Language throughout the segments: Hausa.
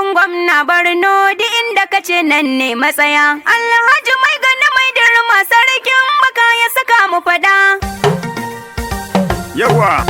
rabin gwamna Borno duk inda kace nan ne matsaya. Alhaji Mai Gana Mai Dirma sarkin baka ya saka mu fada. Yawa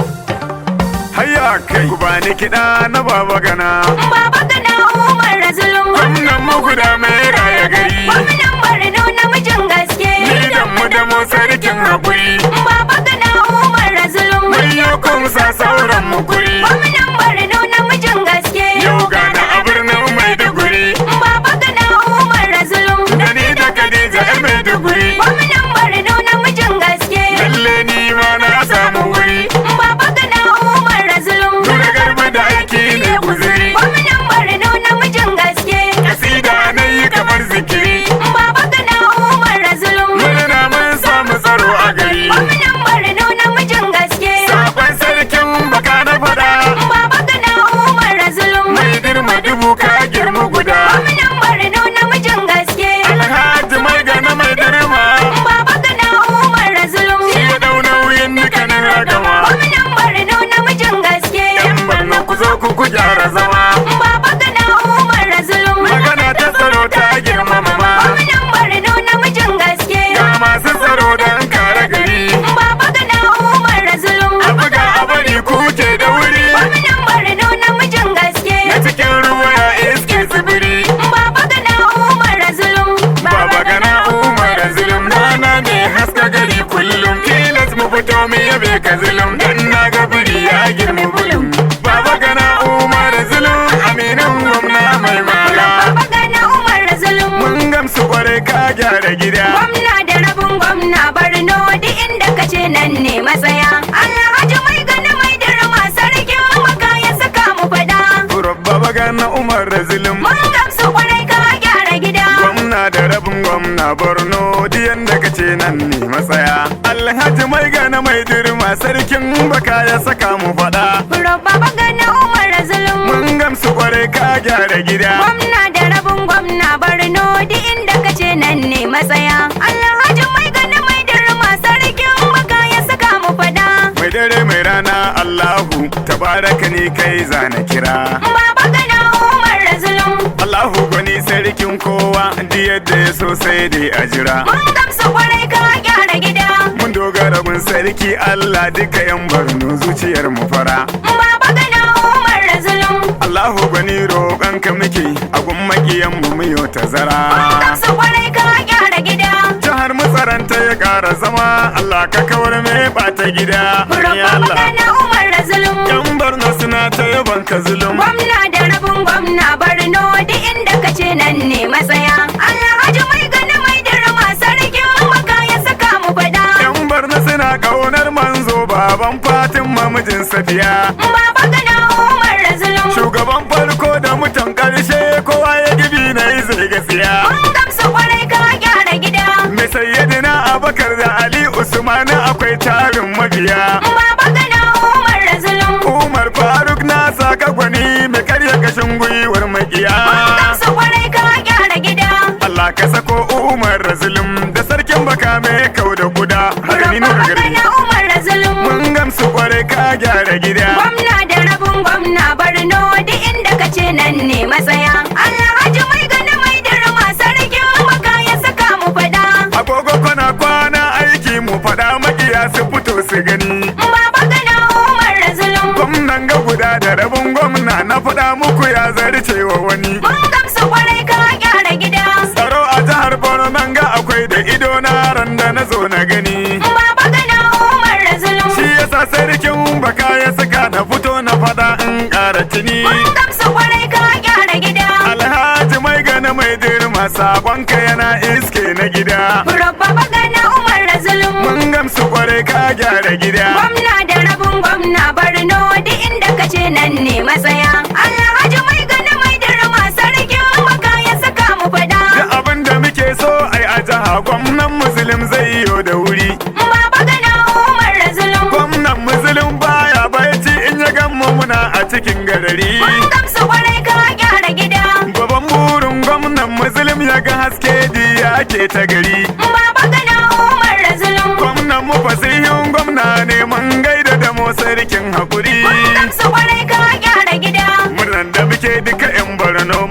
hayya kai ku bani kiɗa na Baba Gana. Baba Gana Umara zulum. Gwamnan mu guda mai raya gari. Gwamnan Borno namijin gaske. Ni da mu sarkin haƙuri. Baba Gana Umara zulum. Mai yau kumsa sauran mu kuri. Gwamnan Borno namijin gaske. Yau gana a birnin Maiduguri. Baba Gana Umara zulum. Da ni da Khadija ƴar Maiduguri. Gwamnan Borno namijin gaske. Lalle ni ma na samu wuri. Baba Gana Umara zulum. Nuna garba da aiki ne guzuri. Gwamnan Borno namijin gaske. Kasida na yi kamar zikiri. Baba Gana Umara zulum. Murna mun samu tsaro a gari. Gwamnan Borno namijin gaske. Sakon sarkin baka na faɗa. Baba Gana Umara zulum. Mai dirma dubu ka girma guda. Gwamnan Borno namijin gaske. Alhaji Mai Gana Mai Dirma. Baba Gana Umara zulum. Shi ya ɗau nauyin dukkanin ragama. Gwamnan Borno namijin gaske. Yan Borno ku zo ku gyara zama. Baba Gana Umara zulum. Magana ta tsaro ta girmama ma. Gwamnan Borno namijin gaske. Ga masu tsaro don kare gari. Baba Gana Umara zulum. A buga a bari kuke da wuri. Gwamnan Borno namijin gaske. Na cikin ruwa ya iske tsibiri. Baba Gana Umara zulum. Baba Gana Umara zulum. Rana ne haska gari kullum. Tilas mu fito mu yabe ka zulum. Dan na ga biri ya girma bulum. Baba Gana Umara zulum. Aminin gwamna mai mala. Baba Gana Umara zulum. Mun gamsu kwarai ka gyara gida. Gwamna da rabin gwamna Borno duk inda kace nan ne matsaya. Alhaji Mai Gana Mai Dirma sarkin baka ya saka mu fada. Prof Baba Gana Umara zulum. Mun gamsu kwarai ka gyara gida. Gwamna da rabin gwamna Borno diyan da kace nan ne matsaya. Alhaji Mai Gana Mai Dirma sarkin baka ya saka mu faɗa. Prof Baba Gana Umara zulum. Mun gamsu kwarai ka gyara gida. Gwamna da rabin gwamna Borno duk inda kace nan ne matsaya. Alhaji Mai Gana Mai Dirma sarkin baka ya saka mu fada. Mai dare mai rana Allahu tabaraka ni kai zana kira. Baba Gana Umara zulum. Allahu gwani sarkin kowa di yadda ya so sai dai a jira. Mun gamsu kwarai ka gyara gida. Mun dogara mun sarki Allah duka yan Borno zuciyar mu fara. Baba Gana Umara zulum. Allahu gwani roƙon ka muke a gun makiyan mu miyo tazara. Mun gamsu kwarai ka gyara gida. Jihar mu tsaranta ya ƙara zama Allah ka kawar mai bata gida. Prof Ya Baba Allah Gana Umara zulum. yan Borno suna ta yaban ka zulum. Gwamna da rabin gwamna Borno duk inda kace nan ne matsaya. Alhaji Mai Gana Mai Dirma sarkin baka ya saka mu fada. Yan Borno suna ƙaunar manzo baban Fatima mijin Safiya. Baba Gana Umara zulum. Shugaban farko da mutan ƙarshe kowa ya gibi na yi zai gaskiya. Mun gamsu kwarai ka gyara gida. Mai sayyadina Abakar da Ali Usman akwai tarin mabiya. Baba Gana Umara zulum. Umar Faruk na saka gwani mai karya kashin gwiwar makiya. Mun gamsu kwarai ka gyara gida. Allah ka sako Umar Razulum da sarkin baka mai kau da kuda. Haka ni nuna Baba gari. Gana Umara zulum. Mun gamsu kwarai ka gyara gida. Gwamna da rabin gwamna Borno duk inda kace nan ne matsaya. Alhaji Mai Gana Mai Dirma sarkin baka ya saka mu fada. Agogo kwana aiki mu faɗa makiya su fito su gani. Baba Gana Umara zulum. Gwamnan ga guda da rabin gwamna na faɗa muku ya zarce wa wani. Mun gamsu kwarai ka gyara gida. Tsaro a jihar Borno nan ga akwai da ido na ran da na zo na gani. Baba Gana Umara zulum. Shi yasa sarkin baka ya saka na fito na faɗa in ƙara tuni. Mun gamsu kwarai ka gyara gida. Alhaji Mai Gana Mai Dirma sabonka yana iske na gida. Prof Baba Gana Umara zulum. Mun gamsu kwarai ka gyara gida. Gwamna da rabin gwamna Borno duk inda kace nan ne matsaya. Alhaji Mai Gana Mai Dirma sarkin baka ya saka mu fada. Duk abin da muke so ai a jiha gwamnan musulun zai yo da wuri. Baba Gana Umara zulum. Gwamnan musulun baya barci in ya gammu muna a cikin garari. Mun gamsu kwarai ka gyara gida. Babban burin gwamnan musulun ya ga haske diya ke ta gari. Baba Gana Umara zulum. Gwamnan mu fasihin gwamna ne mun gaida da mu sarkin hakuri. Mun gamsu kwarai ka gyara gida. Murnan da muke duka yan Borno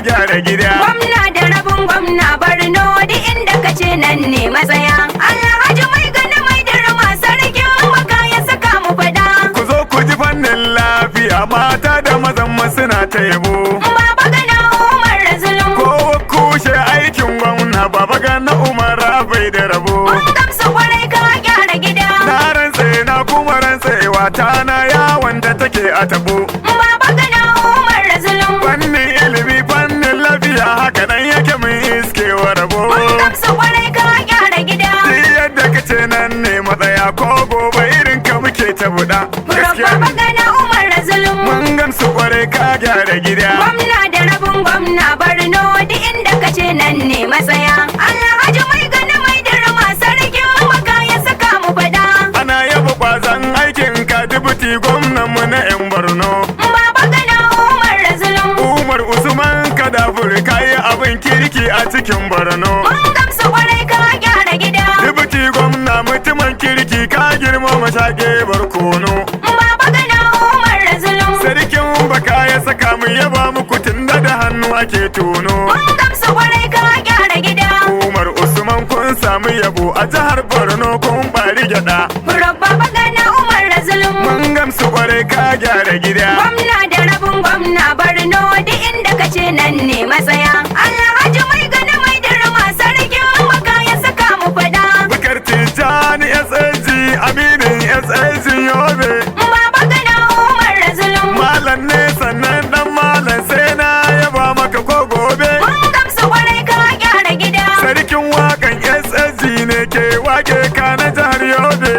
gyara gida. Gwamna da rabin gwamna Borno duk inda ka ce nan ne matsaya. Alhaji mai gani mai dirma sarkin waka ya saka mu fada. Ku zo ku ji fannin lafiya mata da mazan suna ta yabo. Baba gana Umara zulum. Kowa kushe aikin gwamna Baba Gana Umara bai da rabo. Mun gamsu kwarai ka gyara gida. Na rantse na kuma rantsewa ta na yawon da take a tabo. Baba gana Umara zulum. Fannin ilimi fannin lafiya haka nan yake mun iskewa rabo. Mun gamsu kwarai ka gyara gida. Duk yadda ka ce nan ne matsaya ko gobe irin ka muke ta buɗa. Prof Baba GANA Umara zulum. Mun gamsu kwarai ka gyara gida. Gwamna da rabin gwamna Borno duk inda ka ce nan ne matsaya. Alhaji mai gani mai dirma sarkin waka ya saka mu fada. Ana yaba kwazon aikin ka dubuti gwamnan mu na 'yan Borno. Baba GANA Umara zulum. Umar Usman Kadafur kayi abin kirki a cikin Borno. Mun gamsu kwarai ka gyara gida. Dubuti gwamna mutumin kirki ka girmama shaƙe barkono. Baba GANA Umara zulum. Sarkin baka ya saka mu yaba muku tunda da hannu ake tono. Mun gamsu kwarai ka gyara gida. Umar Usman kun samu yabo a jihar Borno kun bari gyada. Prof Baba GANA Umara zulum. Mun gamsu kwarai ka gyara gida. Gwamna da rabin gwamna Borno duk inda ka ce nan ne matsaya. Alhaji mai gani mai dirma sarkin waka ya saka mu fada. Bukar Tijjani SAG Aminin SAG Yobe. Baba GANA Umara zulum. Malam ne sannan dan malam sai na yaba maka ko gobe. Mun gamsu kwarai ka gyara gida. Sarkin wakan SAG ne ke wake ka na jihar Yobe.